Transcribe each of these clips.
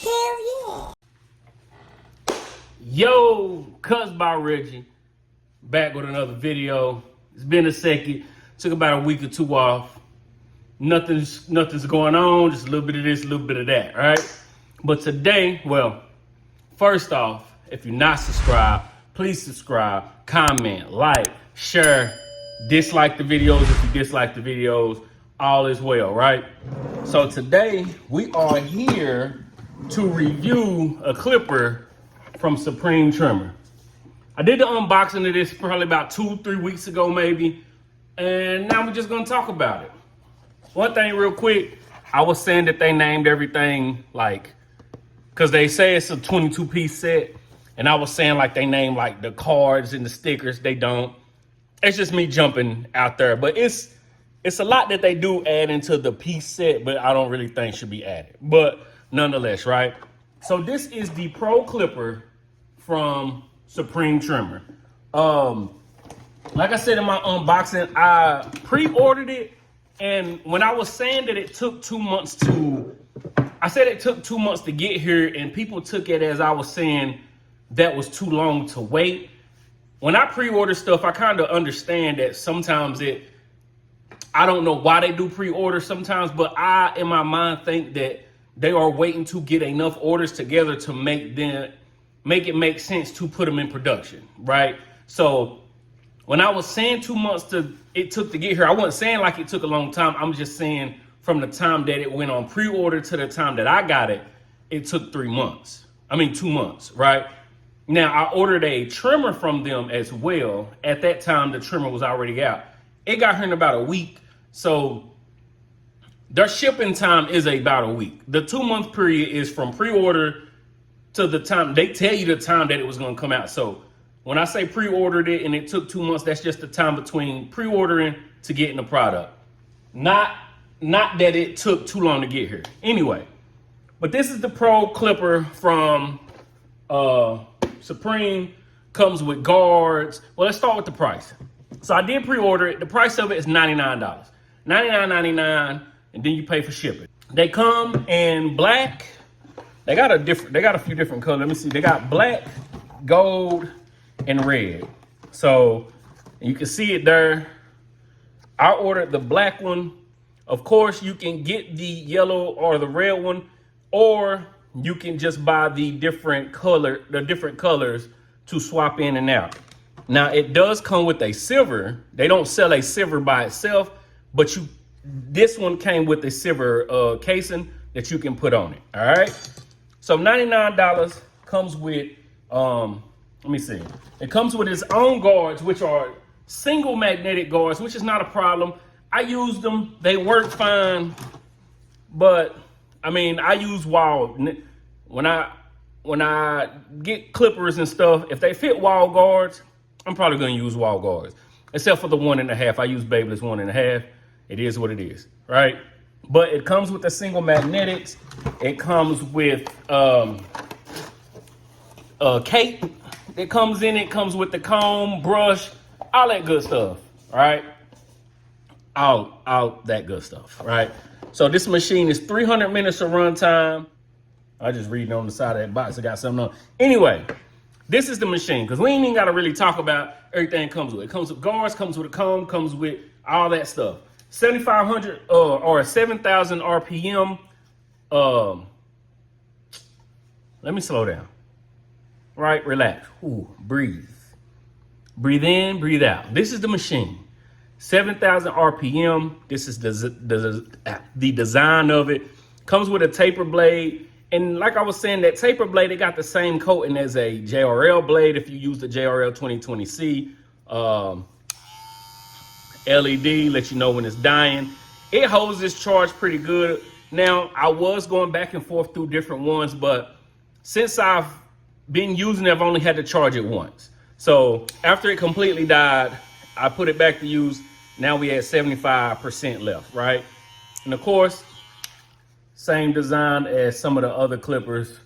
Hell yeah. Yo, Cuts by Reggie, back with another video. It's been a second. Took about a week or two off. Nothing's going on. Just a little bit of this, a little bit of that, right? But today, well, first off, if you're not subscribed, please subscribe, comment, like, share, dislike the videos if you dislike the videos. All is well, right? So today we are here to review a clipper from Supreme Trimmer. I did the unboxing of this probably about 2-3 weeks ago maybe, and now we're just gonna talk about it. One thing real quick, I was saying that they named everything like, cause they say it's a 22-piece set, and I was saying like they named like the cards and the stickers. They don't. It's just me jumping out there, but it's a lot that they do add into the piece set, but I don't really think should be added. But nonetheless, right? So this is the Pro Clipper from Supreme Trimmer. Like I said in my unboxing, I pre-ordered it, and when I was saying that it took 2 months I said it took 2 months to get here, and people took it as I was saying that was too long to wait. When I pre-order stuff, I kind of understand that sometimes I don't know why they do pre-order sometimes, but I, in my mind, think that they are waiting to get enough orders together to make it make sense to put them in production, right? So when I was saying 2 months it took to get here, I wasn't saying like it took a long time. I'm just saying from the time that it went on pre-order to the time that I got it, it took 2 months, right? Now, I ordered a trimmer from them as well. At that time, the trimmer was already out. It got here in about a week. So their shipping time is about a week. The 2 month period is from pre-order to the time they tell you the time that it was going to come out. So when I say pre-ordered it and it took 2 months, that's just the time between pre-ordering to getting the product. Not that it took too long to get here. Anyway, but this is the Pro Clipper from Supreme. Comes with guards. Well, let's start with the price. So I did pre-order it. The price of it is $99. $99.99, and then you pay for shipping. They come in black. They got a few different colors. Let me see. They got black, gold, and red. So you can see it there. I ordered the black one. Of course, you can get the yellow or the red one, or you can just buy the different colors to swap in and out. Now, it does come with a silver. They don't sell a silver by itself, but this one came with a silver casing that you can put on it. All right. So $99 comes with, let me see. It comes with its own guards, which are single magnetic guards, which is not a problem. I used them. They work fine. But I mean, I use wall. When I get clippers and stuff, if they fit wall guards, I'm probably going to use wall guards, except for the 1.5. I use Babyliss 1.5. It is what it is, right? But it comes with the single magnetics. It comes with a cape. It comes with the comb, brush, all that good stuff, right? All that good stuff, right? So this machine is 300 minutes of runtime. I just reading on the side of that box. I got something on. Anyway, this is the machine, because we ain't even got to really talk about everything it comes with. It comes with guards, comes with a comb, comes with all that stuff. 7,500 or 7,000 RPM. Let me slow down. Right, relax. Ooh, breathe. Breathe in, breathe out. This is the machine. 7,000 RPM. This is the design of it. Comes with a taper blade. And like I was saying, that taper blade, it got the same coating as a JRL blade. If you use the JRL 2020C LED, let you know when it's dying. It holds its charge pretty good. Now, I was going back and forth through different ones, but since I've been using it, I've only had to charge it once. So after it completely died, I put it back to use. Now we had 75% left, right? And of course, same design as some of the other clippers,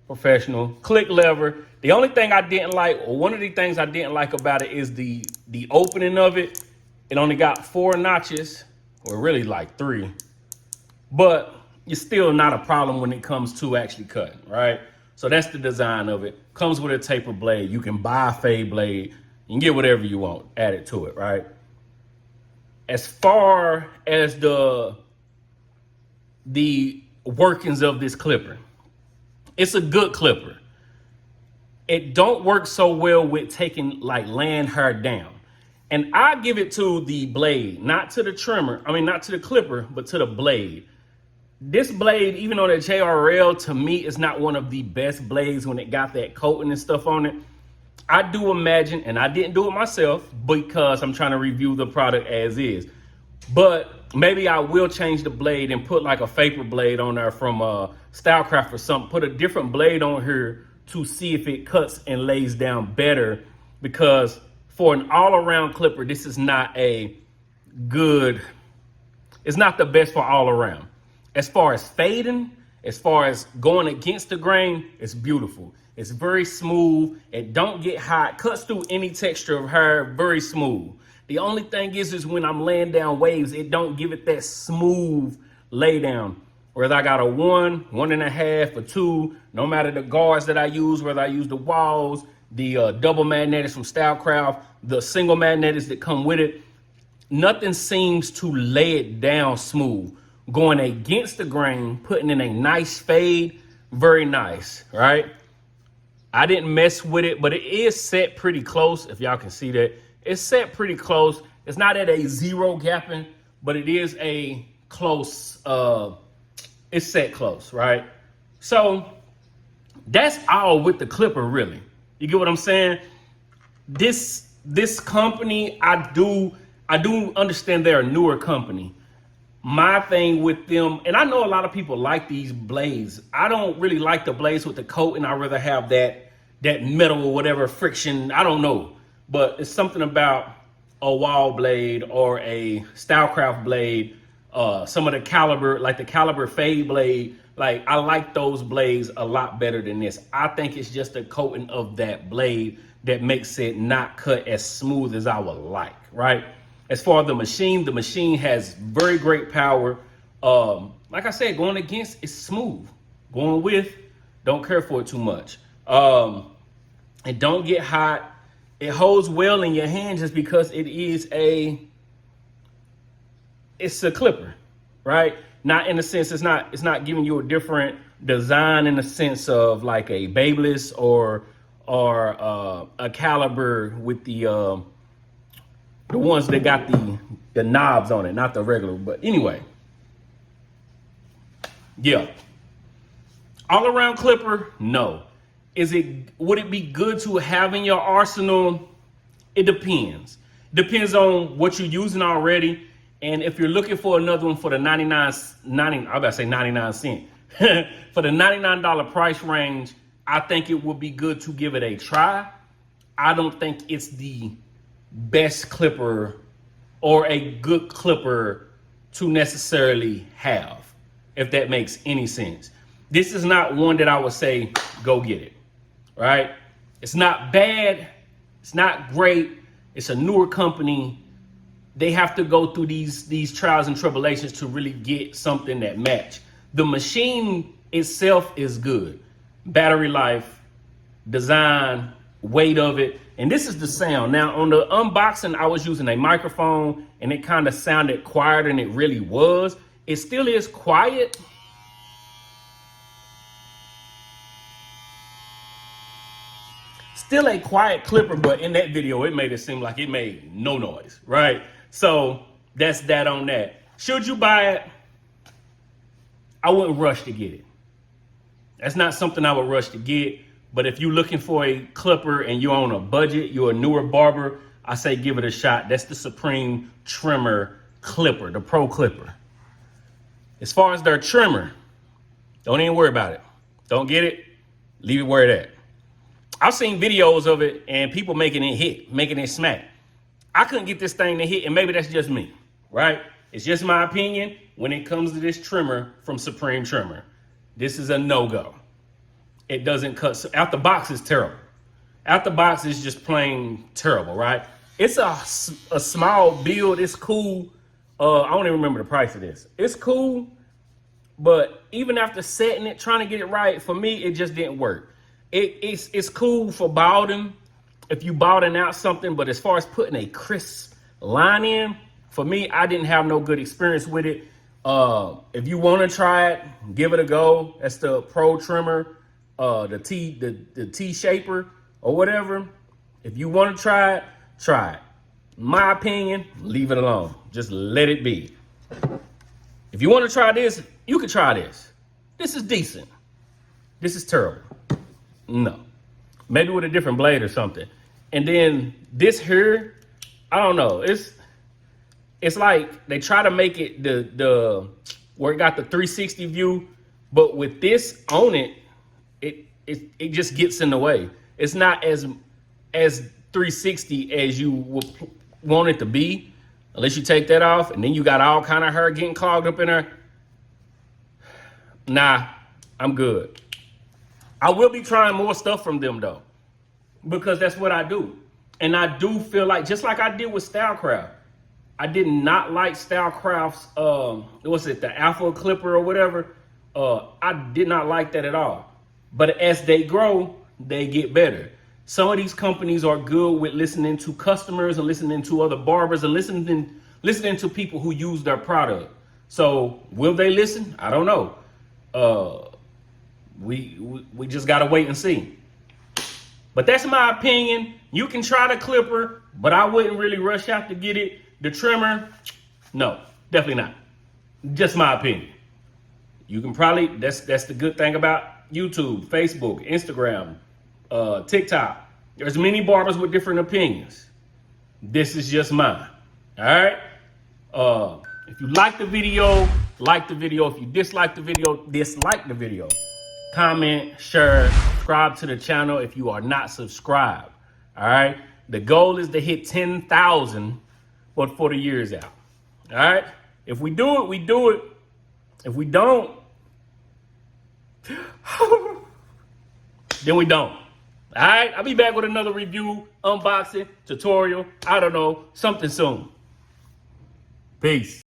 professional. Click lever. The only thing I didn't like, or one of the things I didn't like about it, is the opening of it. It only got 4 notches, or really like 3. But it's still not a problem when it comes to actually cutting, right? So that's the design of it. Comes with a taper blade. You can buy a fade blade. You can get whatever you want added to it, right? As far as the workings of this clipper, it's a good clipper. It don't work so well with taking like land hair down. And I give it to the blade, not to the trimmer. I mean, not to the clipper, but to the blade. This blade, even on the JRL, to me, is not one of the best blades when it got that coating and stuff on it. I do imagine, and I didn't do it myself because I'm trying to review the product as is, but maybe I will change the blade and put like a vapor blade on there from Stylecraft or something, put a different blade on here to see if it cuts and lays down better, because for an all-around clipper, this is not a good, it's not the best for all around. As far as fading, as far as going against the grain, it's beautiful. It's very smooth. It don't get hot. Cuts through any texture of hair, very smooth. The only thing is when I'm laying down waves, it don't give it that smooth lay down. Whether I got a 1, 1.5, or 2, no matter the guards that I use, whether I use the walls, the double magnetics from Stylecraft, the single magnetics that come with it, nothing seems to lay it down smooth. Going against the grain, putting in a nice fade, very nice, right? I didn't mess with it, but it is set pretty close. If y'all can see that, it's set pretty close. It's not at a 0 gapping, but it is a close, it's set close, right? So that's all with the clipper, really. You get what I'm saying? This company, I do understand they're a newer company. My thing with them, and I know a lot of people like these blades. I don't really like the blades with the coating. I'd rather have that metal or whatever friction. I don't know. But it's something about a wall blade or a Stylecraft blade, some of the caliber, like the caliber fade blade. Like, I like those blades a lot better than this. I think it's just the coating of that blade that makes it not cut as smooth as I would like, right? As far as the machine has very great power. Like I said, going against, it's smooth. Going with, don't care for it too much. It don't get hot. It holds well in your hand just because it's a clipper, right? Not in the sense, it's not giving you a different design in the sense of like a Babyliss or a caliber with the ones that got the knobs on it, not the regular. But anyway, yeah. All around clipper, no. Would it be good to have in your arsenal? It depends. Depends on what you're using already. And if you're looking for another one for the 99 cent, for the $99 price range, I think it would be good to give it a try. I don't think it's the best clipper or a good clipper to necessarily have, if that makes any sense. This is not one that I would say, go get it, right? It's not bad. It's not great. It's a newer company. They have to go through these trials and tribulations to really get something that match. The machine itself is good. Battery life, design, weight of it. And this is the sound. Now, on the unboxing, I was using a microphone and it kind of sounded quieter than it really was. It still is quiet. Still a quiet clipper, but in that video, it made it seem like it made no noise, right? So that's that on that. Should you buy it? I wouldn't rush to get it. That's not something I would rush to get. But if you're looking for a clipper and you're on a budget, you're a newer barber, I say give it a shot. That's the Supreme Trimmer Clipper, the Pro Clipper. As far as their trimmer, don't even worry about it. Don't get it, leave it where it at. I've seen videos of it and people making it hit, making it smack. I couldn't get this thing to hit, and maybe that's just me, right? It's just my opinion when it comes to this trimmer from Supreme Trimmer. This is a no-go. It doesn't cut. So out the box is terrible. Out the box is just plain terrible, right? It's a small build. It's cool. I don't even remember the price of this. It's cool. But even after setting it, trying to get it right, for me, it just didn't work. It's cool for balding if you balding out something, but as far as putting a crisp line in, for me, I didn't have no good experience with it. If you want to try it, give it a go. That's the Pro Trimmer, the T Shaper or whatever. If you want to try it, try it. My opinion, leave it alone. Just let it be. If you want to try this, you can try this. This is decent. This is terrible. No. Maybe with a different blade or something. And then this here, I don't know. It's like they try to make it the where it got the 360 view, but with this on it, it just gets in the way. It's not as 360 as you would want it to be, unless you take that off, and then you got all kind of hair getting clogged up in there. Nah, I'm good. I will be trying more stuff from them though, because that's what I do. And I do feel like, just like I did with Stylecraft, I did not like Stylecraft's, what's it, the Alpha Clipper or whatever. I did not like that at all. But as they grow, they get better. Some of these companies are good with listening to customers and listening to other barbers and listening to people who use their product. So will they listen? I don't know. We just gotta wait and see. But that's my opinion. You can try the clipper, but I wouldn't really rush out to get it. The trimmer, no, definitely not. Just my opinion. You can probably, that's the good thing about YouTube, Facebook, Instagram, TikTok. There's many barbers with different opinions. This is just mine. All right. If you like the video, like the video. If you dislike the video, dislike the video. Comment, share, subscribe to the channel if you are not subscribed. All right. The goal is to hit 10,000 before the year is out. All right. If we do it, we do it. If we don't, then we don't. All right. I'll be back with another review, unboxing, tutorial. I don't know, something soon. Peace.